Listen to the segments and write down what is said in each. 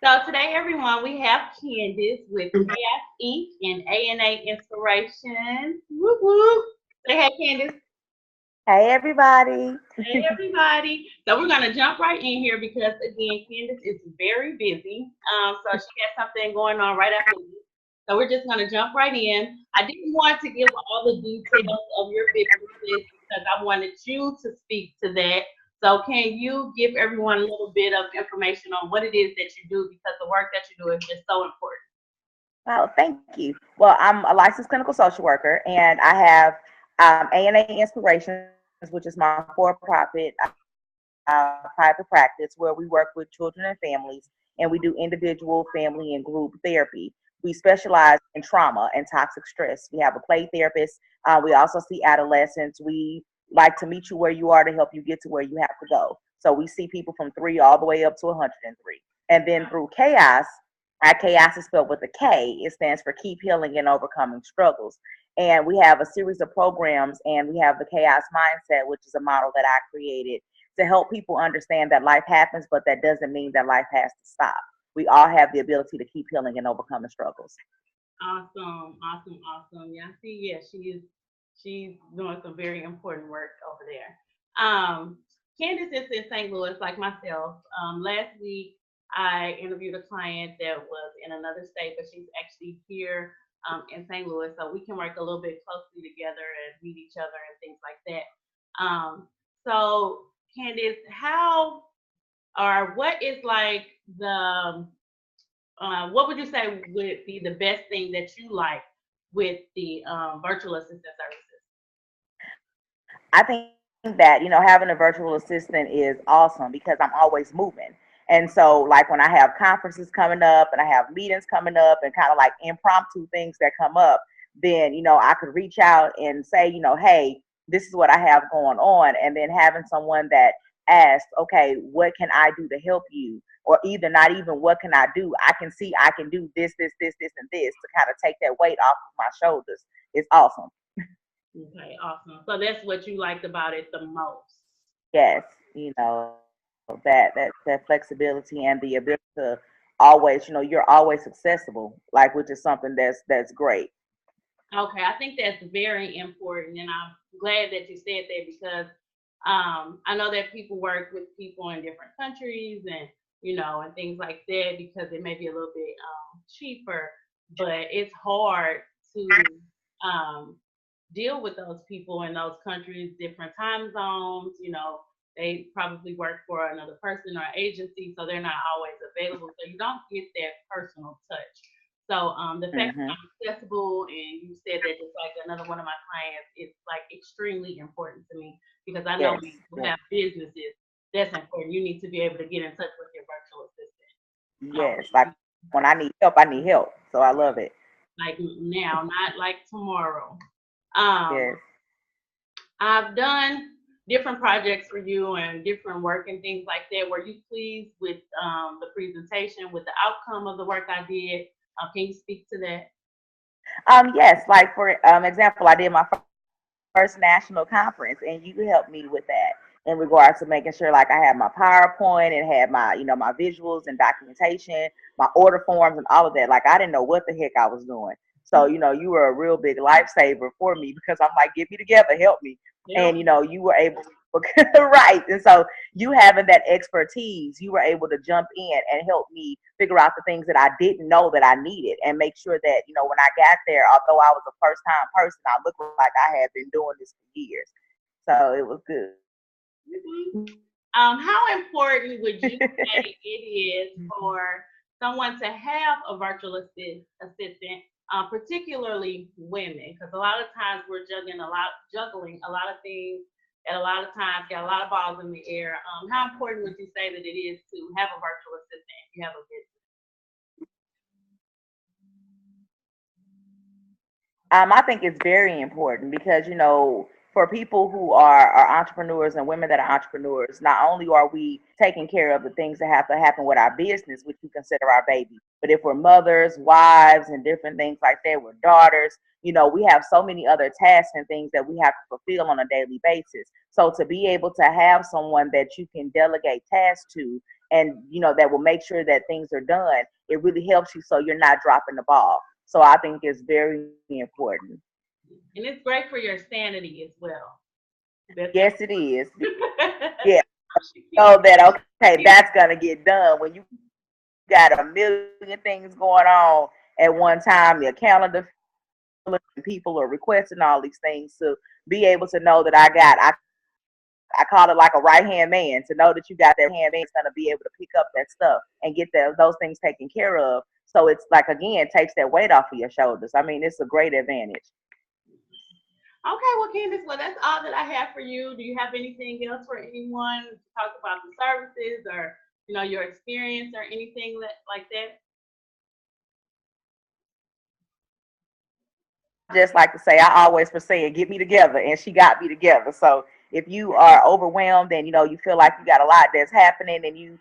So today, everyone, we have Candice with Chaos Inc. and A&A Inspirations. Whoop whoop. Say hey, Candice. Hey everybody. Hey, everybody. So we're going to jump right in here because, again, Candice is very busy. So she has something going on right after this. So we're just going to jump right in. I didn't want to give all the details of your businesses because I wanted you to speak to that. So can you give everyone a little bit of information on what it is that you do because the work that you do is just so important. Oh, thank you. Well, I'm a licensed clinical social worker, and I have A&A Inspirations, which is my for-profit private practice where we work with children and families, and we do individual, family, and group therapy. We specialize in trauma and toxic stress. We have a play therapist. We also see adolescents. We like to meet you where you are to help you get to where you have to go. So we see people from 3 all the way up to 103. And then through chaos, our chaos is spelled with a K. It stands for Keep Healing and Overcoming Struggles. And we have a series of programs, and we have the chaos mindset, which is a model that I created to help people understand that life happens, but that doesn't mean that life has to stop. We all have the ability to keep healing and overcoming struggles. Awesome, awesome, awesome. Yeah, see, yeah, she's doing some very important work over there. Candice is in St. Louis, like myself. Last week I interviewed a client that was in another state, but she's actually here in St. Louis, so we can work a little bit closely together and meet each other and things like that. So Candice, how or what is like the what would you say would be the best thing that you like with the virtual assistant services? I think that, having a virtual assistant is awesome because I'm always moving. And so, like, when I have conferences coming up and I have meetings coming up and kind of like impromptu things that come up, then, I could reach out and say, hey, this is what I have going on. And then having someone that asks, okay, what can I do to help you? Or either not even what can I do? I can see I can do this, and this to kind of take that weight off of my shoulders. It's awesome. Okay, awesome. So that's what you liked about it the most. Yes, that flexibility and the ability to always, you're always accessible, like, which is something that's great. Okay, I think that's very important, and I'm glad that you said that because I know that people work with people in different countries and and things like that because it may be a little bit cheaper, but it's hard to um, deal with those people in those countries, different time zones. They probably work for another person or agency, so they're not always available. So you don't get that personal touch. So the fact that Hmm. I'm accessible and you said that just like another one of my clients, it's like extremely important to me because I know Yes, when you yes, have businesses, that's important. You need to be able to get in touch with your virtual assistant. yes. Like Okay. when I need help, I need help. So I love it. Like now, not like tomorrow. Yes. Um, I've done different projects for you and different work and things like that. Were you pleased with the presentation, with the outcome of the work I did? Can you speak to that? Yes. Like, for example, I did my first national conference, and you helped me with that in regards to making sure, like, I had my PowerPoint and had my visuals and documentation, my order forms and all of that. Like, I didn't know what the heck I was doing. So, you were a real big lifesaver for me because I'm like, get me together, help me. And, Help. you were able right. And so you having that expertise, you were able to jump in and help me figure out the things that I didn't know that I needed and make sure that, when I got there, although I was a first time person, I looked like I had been doing this for years. So it was good. Mhm. How important would you say it is for someone to have a virtual assistant, particularly women? Because a lot of times we're juggling a lot of things at a lot of times, got a lot of balls in the air. How important would you say that it is to have a virtual assistant if you have a business? I think it's very important because, for people who are entrepreneurs and women that are entrepreneurs, not only are we taking care of the things that have to happen with our business, which we consider our baby, but if we're mothers, wives, and different things like that, we're daughters, we have so many other tasks and things that we have to fulfill on a daily basis. So to be able to have someone that you can delegate tasks to and that will make sure that things are done. It really helps you so you're not dropping the ball. So I think it's very important. And it's great for your sanity as well. That's Yes, it is. important. Yeah. So that okay, that's gonna get done when you got a million things going on at one time. Your calendar and people are requesting all these things to be able to know that I call it like a right hand man, to know that you got that hand man that's gonna be able to pick up that stuff and get those things taken care of. So it's like again takes that weight off of your shoulders. I mean, it's a great advantage. Okay, well, Candice, well, that's all that I have for you. Do you have anything else for anyone to talk about the services or, your experience or anything like that? Just like to say, I always for saying, get me together, and she got me together. So if you are overwhelmed and you feel like you got a lot that's happening, and you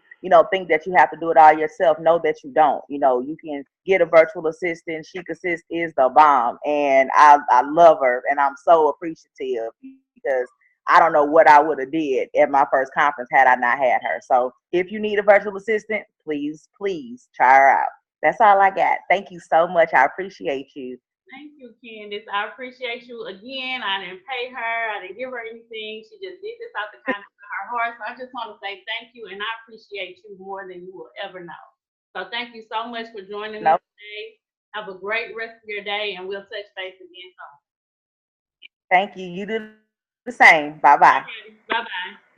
think that you have to do it all yourself, know that you don't. You can get a virtual assistant. Shiq Assist is the bomb, and I love her, and I'm so appreciative because I don't know what I would have did at my first conference had I not had her. So if you need a virtual assistant, please try her out. That's all I got. Thank you so much. I appreciate you. Thank you, Candice. I appreciate you again. I didn't pay her. I didn't give her anything. She just did this out the kindness of her heart. So I just want to say thank you, and I appreciate you more than you will ever know. So thank you so much for joining me No, today. Have a great rest of your day, and we'll touch base again soon. thank you. You do the same. Bye bye. Okay, bye bye.